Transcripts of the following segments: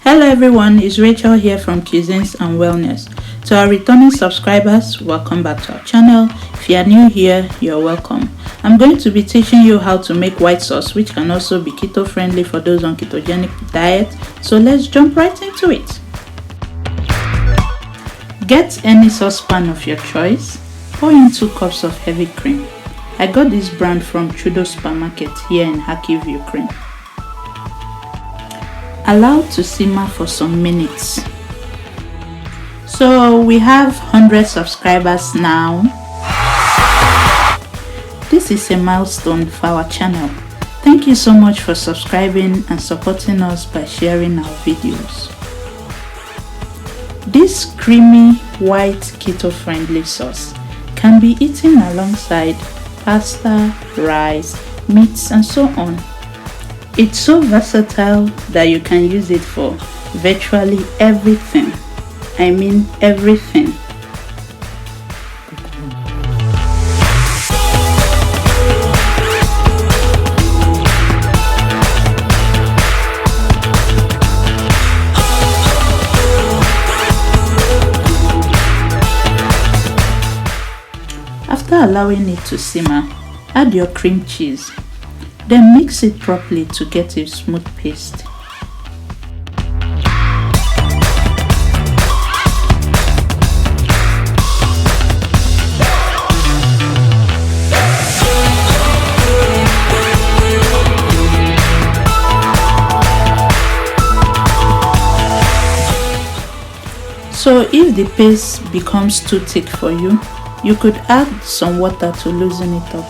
Hello everyone, it's Rachel here from Cuisines and Wellness. To our returning subscribers, welcome back to our channel. If you are new here, you're welcome. I'm going to be teaching you how to make white sauce, which can also be keto friendly for those on ketogenic diet. So let's jump right into it. Get any saucepan of your choice. Pour in 2 cups of heavy cream. I got this brand from Trudeau Supermarket here in Kharkiv, Ukraine. Allow to simmer for some minutes. So we have 100 subscribers now. This is a milestone for our channel. Thank you so much for subscribing and supporting us by sharing our videos. This creamy white keto-friendly sauce can be eaten alongside pasta, rice, meats and so on. It's so versatile that you can use it for virtually everything. I mean everything. After allowing it to simmer, add your cream cheese. Then mix it properly to get a smooth paste. So if the paste becomes too thick for you, you could add some water to loosen it up.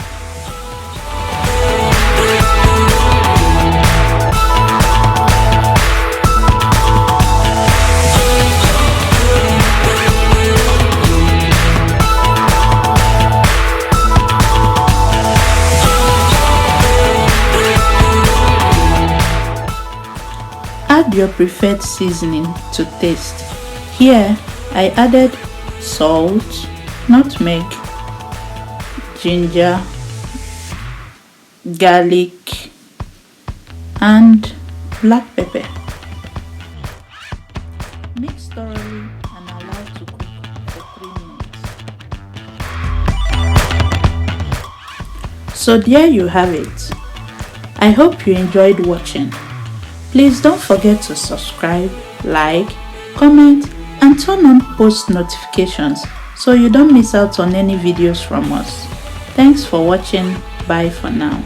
Add your preferred seasoning to taste. Here, I added salt, nutmeg, ginger, garlic, and black pepper. Mix thoroughly and allow to cook for 3 minutes. So there you have it. I hope you enjoyed watching. Please don't forget to subscribe, like, comment, and turn on post notifications so you don't miss out on any videos from us. Thanks for watching. Bye for now.